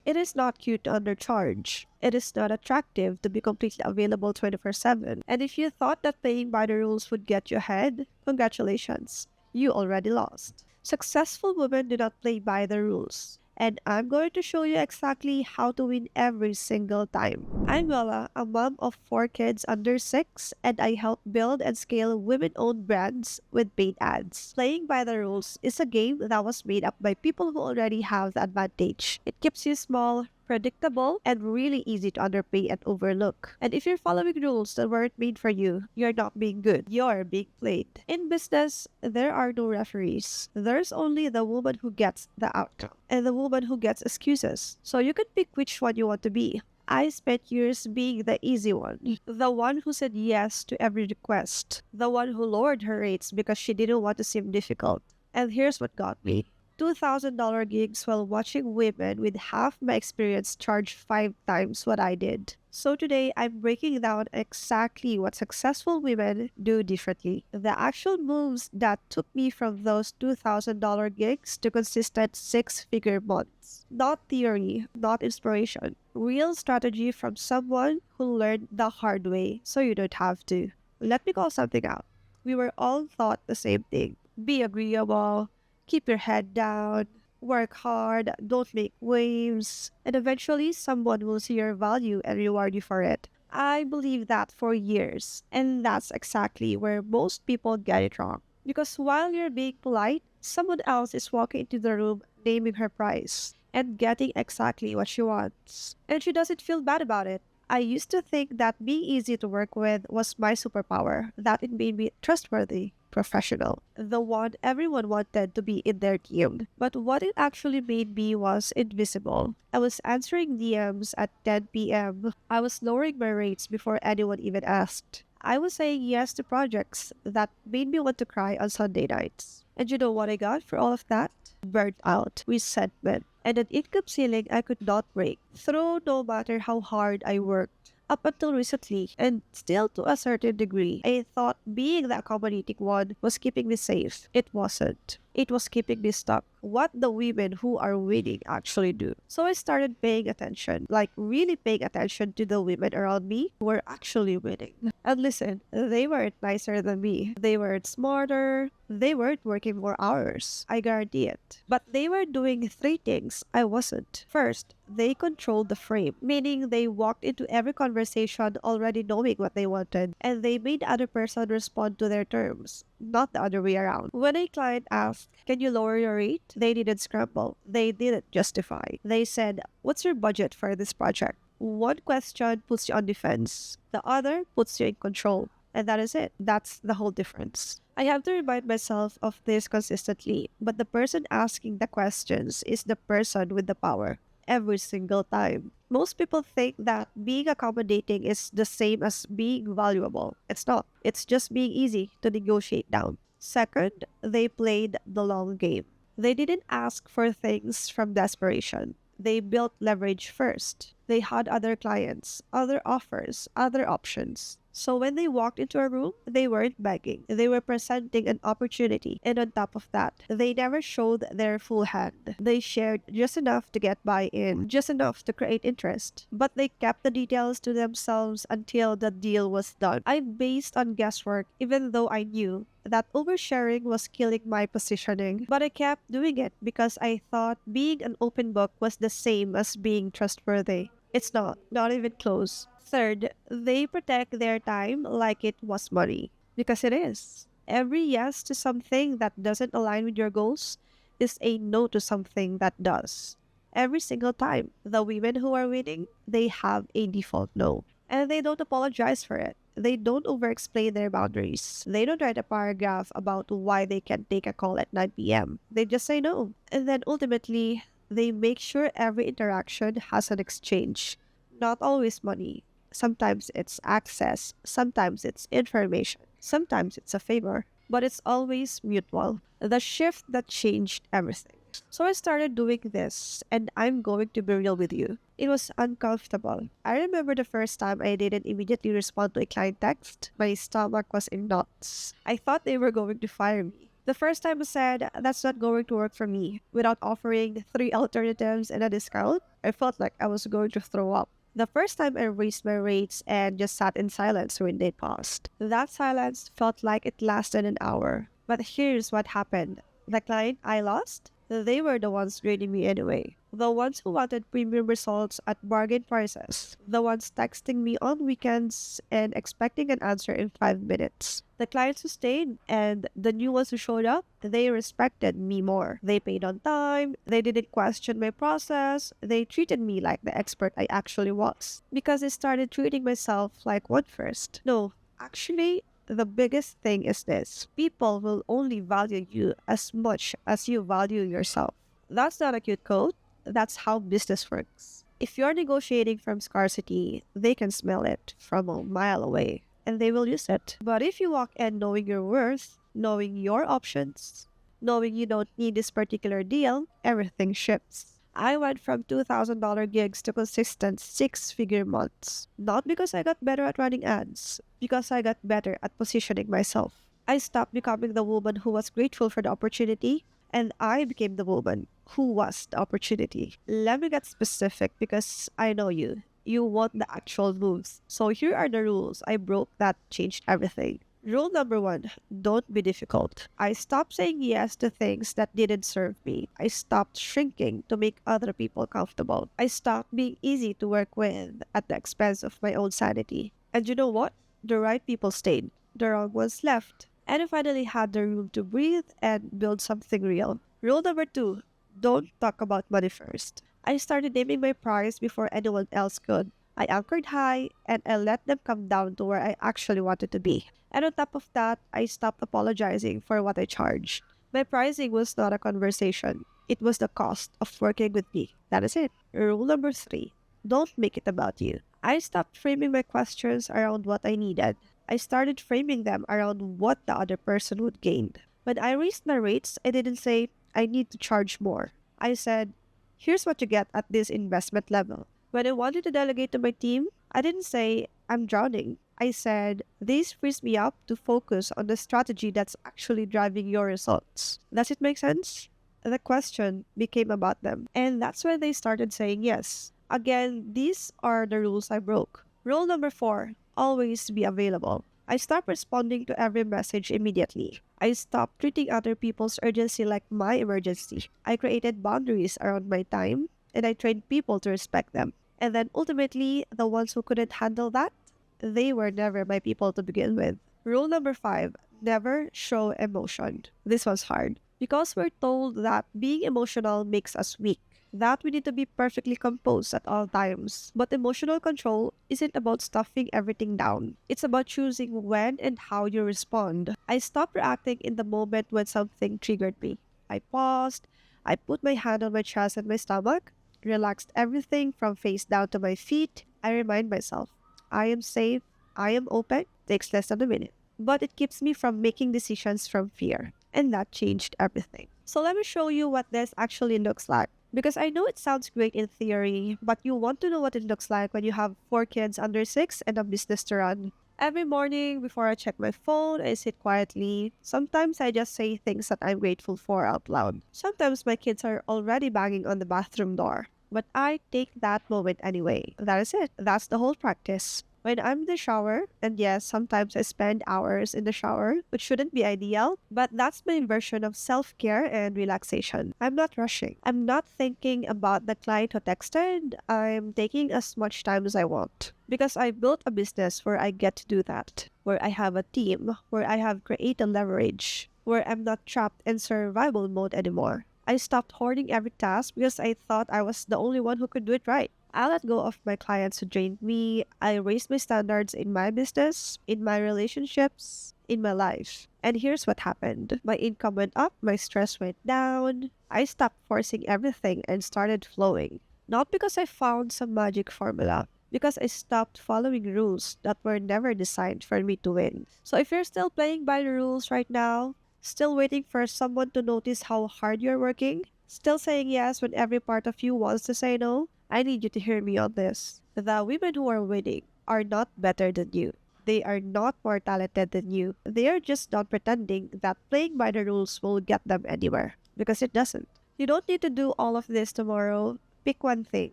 It is not cute to undercharge. It is not attractive to be completely available 24/7. And if you thought that playing by the rules would get you ahead, congratulations. You already lost. Successful women do not play by the rules. And I'm going to show you exactly how to win every single time. I'm Wella, a mom of four kids under six, and I help build and scale women owned brands with paid ads. Playing by the rules is a game that was made up by people who already have the advantage. It keeps you small, predictable, and really easy to underpay and overlook. And if you're following rules that weren't made for you, you're not being good. You're being played. In business, there are no referees. There's only the woman who gets the outcome and the woman who gets excuses. So you can pick which one you want to be. I spent years being the easy one, the one who said yes to every request, the one who lowered her rates because she didn't want to seem difficult. And here's what got me. $2,000 gigs while watching women with half my experience charge five times what I did. So today, I'm breaking down exactly what successful women do differently. The actual moves that took me from those $2,000 gigs to consistent six-figure months. Not theory, not inspiration. Real strategy from someone who learned the hard way so you don't have to. Let me call something out. We were all taught the same thing. Be agreeable, keep your head down, work hard, don't make waves, and eventually someone will see your value and reward you for it. I believe that for years, and that's exactly where most people get it wrong. Because while you're being polite, someone else is walking into the room naming her price and getting exactly what she wants. And she doesn't feel bad about it. I used to think that being easy to work with was my superpower, that it made me trustworthy, professional, the one everyone wanted to be in their team. But what it actually made me was invisible. I was answering DMs at 10 p.m. I was lowering my rates before anyone even asked. I was saying yes to projects that made me want to cry on Sunday nights. And you know what I got for all of that? Burnt out, resentment, and an income ceiling I could not break through no matter how hard I worked. Up until recently, and still to a certain degree, I thought being the accommodating one was keeping me safe. It wasn't. It was keeping me stuck. What the women who are winning actually do. So I started paying attention, like really paying attention to the women around me who were actually winning. And listen, they weren't nicer than me. They weren't smarter. They weren't working more hours. I guarantee it. But they were doing three things I wasn't. First, they controlled the frame, meaning they walked into every conversation already knowing what they wanted, and they made the other person respond to their terms, not the other way around. When a client asked, "Can you lower your rate?" they didn't scramble. They didn't justify. They said, "What's your budget for this project?" One question puts you on defense, the other puts you in control. And that is it. That's the whole difference. I have to remind myself of this consistently, but the person asking the questions is the person with the power every single time. Most people think that being accommodating is the same as being valuable. It's not. It's just being easy to negotiate down. Second, they played the long game. They didn't ask for things from desperation. They built leverage first. They had other clients, other offers, other options. So when they walked into a room, they weren't begging. They were presenting an opportunity. And on top of that, they never showed their full hand. They shared just enough to get buy-in, just enough to create interest. But they kept the details to themselves until the deal was done. I based on guesswork, even though I knew that oversharing was killing my positioning. But I kept doing it because I thought being an open book was the same as being trustworthy. It's not even close. Third, they protect their time like it was money. Because it is. Every yes to something that doesn't align with your goals is a no to something that does. Every single time. The women who are winning, they have a default no. And they don't apologize for it. They don't over-explain their boundaries. They don't write a paragraph about why they can't take a call at 9 p.m. They just say no. And then ultimately, they make sure every interaction has an exchange. Not always money. Sometimes it's access. Sometimes it's information. Sometimes it's a favor. But it's always mutual. The shift that changed everything. So I started doing this, and I'm going to be real with you. It was uncomfortable. I remember the first time I didn't immediately respond to a client text. My stomach was in knots. I thought they were going to fire me. The first time I said, that's not going to work for me, without offering three alternatives and a discount, I felt like I was going to throw up. The first time I raised my rates and just sat in silence when they paused. That silence felt like it lasted an hour. But here's what happened. The client I lost, they were the ones draining me anyway. The ones who wanted premium results at bargain prices. The ones texting me on weekends and expecting an answer in 5 minutes. The clients who stayed and the new ones who showed up, they respected me more. They paid on time, they didn't question my process, they treated me like the expert I actually was. Because I started treating myself like one first. No, actually, the biggest thing is this: people will only value you as much as you value yourself. That's not a cute quote, that's how business works. If you're negotiating from scarcity, they can smell it from a mile away and they will use it. But if you walk in knowing your worth, knowing your options, knowing you don't need this particular deal, everything shifts. I went from $2,000 gigs to consistent six-figure months. Not because I got better at running ads, because I got better at positioning myself. I stopped becoming the woman who was grateful for the opportunity, and I became the woman who was the opportunity. Let me get specific because I know you. You want the actual moves. So here are the rules I broke that changed everything. Rule number one, don't be difficult. I stopped saying yes to things that didn't serve me. I stopped shrinking to make other people comfortable. I stopped being easy to work with at the expense of my own sanity. And you know what? The right people stayed. The wrong ones left. And I finally had the room to breathe and build something real. Rule number two, don't talk about money first. I started naming my price before anyone else could. I anchored high and I let them come down to where I actually wanted to be. And on top of that, I stopped apologizing for what I charged. My pricing was not a conversation. It was the cost of working with me. That is it. Rule number three, don't make it about you. I stopped framing my questions around what I needed. I started framing them around what the other person would gain. When I raised my rates, I didn't say, I need to charge more. I said, here's what you get at this investment level. When I wanted to delegate to my team, I didn't say, I'm drowning. I said, this frees me up to focus on the strategy that's actually driving your results. Does it make sense? The question became about them. And that's when they started saying yes. Again, these are the rules I broke. Rule number four, always be available. I stopped responding to every message immediately. I stopped treating other people's urgency like my emergency. I created boundaries around my time and I trained people to respect them. And then ultimately, the ones who couldn't handle that, they were never my people to begin with. Rule number five, never show emotion. This was hard because we're told that being emotional makes us weak, that we need to be perfectly composed at all times. But emotional control isn't about stuffing everything down. It's about choosing when and how you respond. I stopped reacting in the moment when something triggered me. I paused, I put my hand on my chest and my stomach, relaxed everything from face down to my feet. I remind myself, I am safe, I am open, takes less than a minute. But it keeps me from making decisions from fear. And that changed everything. So let me show you what this actually looks like. Because I know it sounds great in theory, but you want to know what it looks like when you have four kids under six and a business to run. Every morning before I check my phone, I sit quietly. Sometimes I just say things that I'm grateful for out loud. Sometimes my kids are already banging on the bathroom door. But I take that moment anyway. That is it. That's the whole practice. When I'm in the shower, and yes, sometimes I spend hours in the shower, which shouldn't be ideal, but that's my version of self-care and relaxation. I'm not rushing. I'm not thinking about the client who texted. I'm taking as much time as I want. Because I built a business where I get to do that, where I have a team, where I have created leverage, where I'm not trapped in survival mode anymore. I stopped hoarding every task because I thought I was the only one who could do it right. I let go of my clients who drained me. I raised my standards in my business, in my relationships, in my life. And here's what happened. My income went up, my stress went down. I stopped forcing everything and started flowing. Not because I found some magic formula, because I stopped following rules that were never designed for me to win. So if you're still playing by the rules right now, still waiting for someone to notice how hard you're working, still saying yes when every part of you wants to say no, I need you to hear me on this. The women who are winning are not better than you. They are not more talented than you. They are just not pretending that playing by the rules will get them anywhere, because it doesn't. You don't need to do all of this tomorrow. Pick one thing,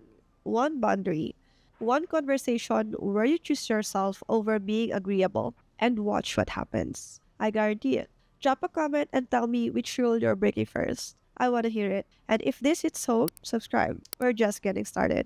one boundary, one conversation where you choose yourself over being agreeable, and watch what happens. I guarantee it. Drop a comment and tell me which rule you're breaking first. I want to hear it. And if this hits home, subscribe. We're just getting started.